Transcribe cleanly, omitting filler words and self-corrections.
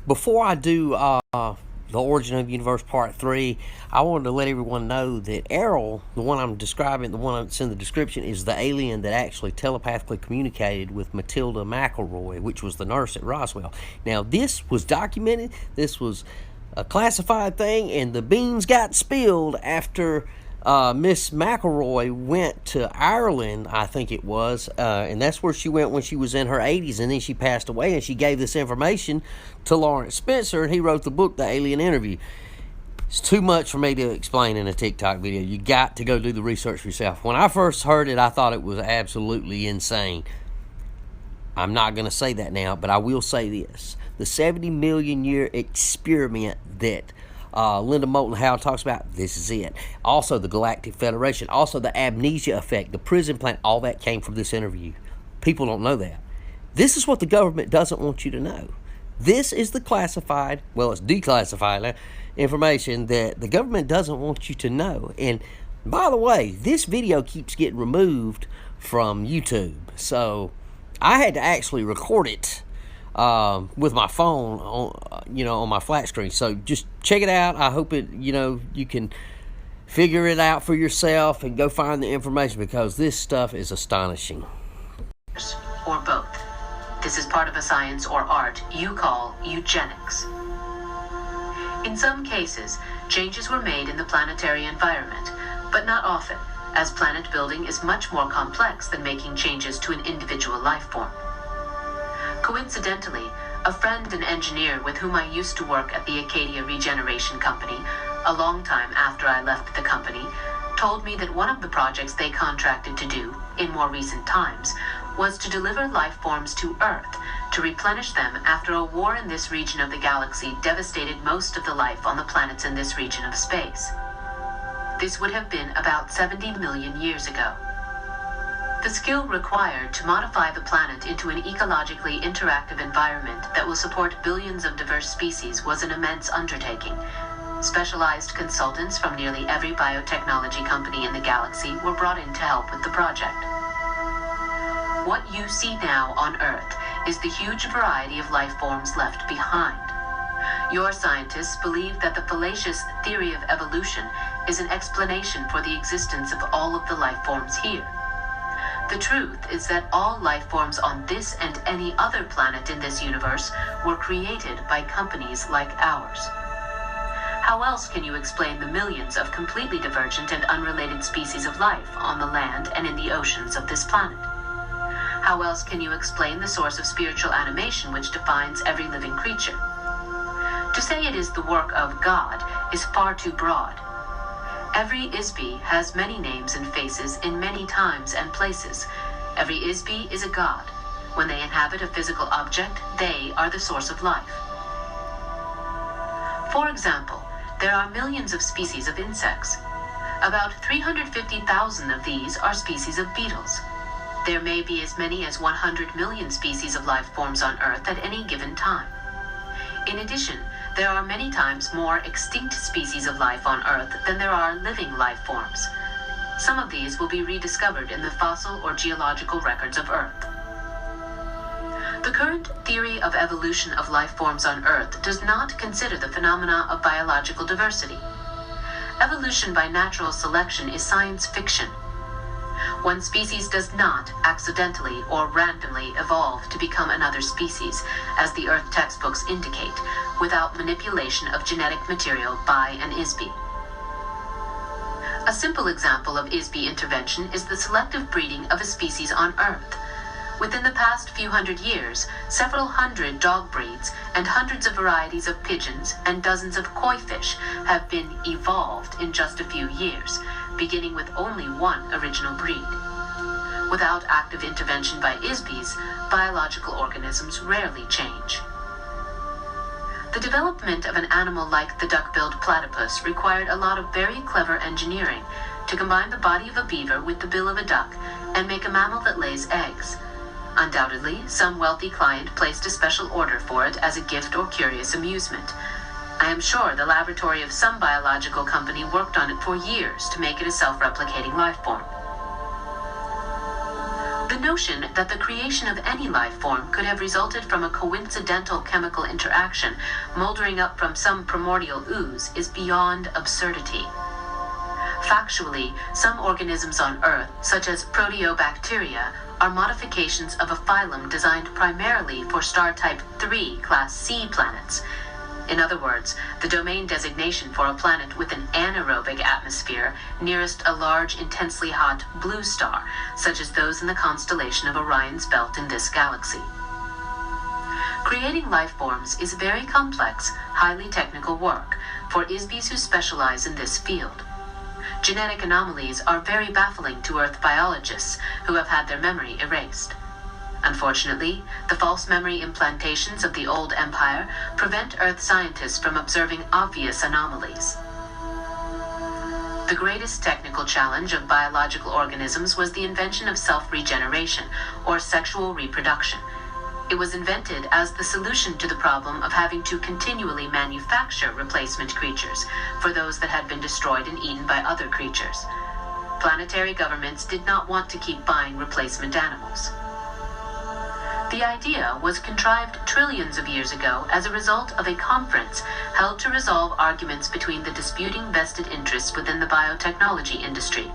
Before I do the Origin of the Universe Part 3, I wanted to let everyone know that Errol, the one I'm describing, the one that's in the description, is the alien that actually telepathically communicated with Matilda McElroy, which was the nurse at Roswell. Now, this was documented. This was a classified thing, and the beans got spilled after Miss McElroy went to Ireland, I think it was, and that's where she went when she was in her 80s, and then she passed away, and she gave this information to Lawrence Spencer, and he wrote the book, The Alien Interview. It's too much for me to explain in a TikTok video. You got to go do the research for yourself. When I first heard it, I thought it was absolutely insane. I'm not going to say that now, but I will say this. The 70 million year experiment that Linda Moulton Howe talks about, this is it. Also, the Galactic Federation, also the amnesia effect, the prison plan, all that came from this interview. People don't know that. This is what the government doesn't want you to know. This is the classified, well, it's declassified information that the government doesn't want you to know. And by the way, this video keeps getting removed from YouTube. So I had to actually record it with my phone on my flat screen. So just check it out. I hope you can figure it out for yourself and go find the information, because this stuff is astonishing. Or both. This is part of a science or art you call eugenics. In some cases, changes were made in the planetary environment, but not often, as planet building is much more complex than making changes to an individual life form. Coincidentally, a friend and engineer with whom I used to work at the Acadia Regeneration Company, a long time after I left the company, told me that one of the projects they contracted to do, in more recent times, was to deliver life forms to Earth to replenish them after a war in this region of the galaxy devastated most of the life on the planets in this region of space. This would have been about 70 million years ago. The skill required to modify the planet into an ecologically interactive environment that will support billions of diverse species was an immense undertaking. Specialized consultants from nearly every biotechnology company in the galaxy were brought in to help with the project. What you see now on Earth is the huge variety of life forms left behind. Your scientists believe that the fallacious theory of evolution is an explanation for the existence of all of the life forms here. The truth is that all life forms on this and any other planet in this universe were created by companies like ours. How else can you explain the millions of completely divergent and unrelated species of life on the land and in the oceans of this planet? How else can you explain the source of spiritual animation which defines every living creature? To say it is the work of God is far too broad. Every Isby has many names and faces in many times and places. Every Isby is a god. When they inhabit a physical object, they are the source of life. For example, there are millions of species of insects. About 350,000 of these are species of beetles. There may be as many as 100 million species of life forms on Earth at any given time. In addition, there are many times more extinct species of life on Earth than there are living life forms. Some of these will be rediscovered in the fossil or geological records of Earth. The current theory of evolution of life forms on Earth does not consider the phenomena of biological diversity. Evolution by natural selection is science fiction. One species does not accidentally or randomly evolve to become another species, as the Earth textbooks indicate, without manipulation of genetic material by an Isby. A simple example of Isby intervention is the selective breeding of a species on Earth. Within the past few hundred years, several hundred dog breeds and hundreds of varieties of pigeons and dozens of koi fish have been evolved in just a few years, beginning with only one original breed. Without active intervention by Isbys, biological organisms rarely change. The development of an animal like the duck-billed platypus required a lot of very clever engineering to combine the body of a beaver with the bill of a duck and make a mammal that lays eggs. Undoubtedly, some wealthy client placed a special order for it as a gift or curious amusement. I am sure the laboratory of some biological company worked on it for years to make it a self-replicating life form. The notion that the creation of any life form could have resulted from a coincidental chemical interaction moldering up from some primordial ooze is beyond absurdity. Factually, some organisms on Earth, such as Proteobacteria, are modifications of a phylum designed primarily for star type 3 class C planets. In other words, the domain designation for a planet with an anaerobic atmosphere nearest a large, intensely hot blue star, such as those in the constellation of Orion's belt in this galaxy. Creating life forms is very complex, highly technical work for ISBEs who specialize in this field. Genetic anomalies are very baffling to Earth biologists who have had their memory erased. Unfortunately, the false memory implantations of the old empire prevent Earth scientists from observing obvious anomalies. The greatest technical challenge of biological organisms was the invention of self-regeneration, or sexual reproduction. It was invented as the solution to the problem of having to continually manufacture replacement creatures for those that had been destroyed and eaten by other creatures. Planetary governments did not want to keep buying replacement animals. The idea was contrived trillions of years ago as a result of a conference held to resolve arguments between the disputing vested interests within the biotechnology industry.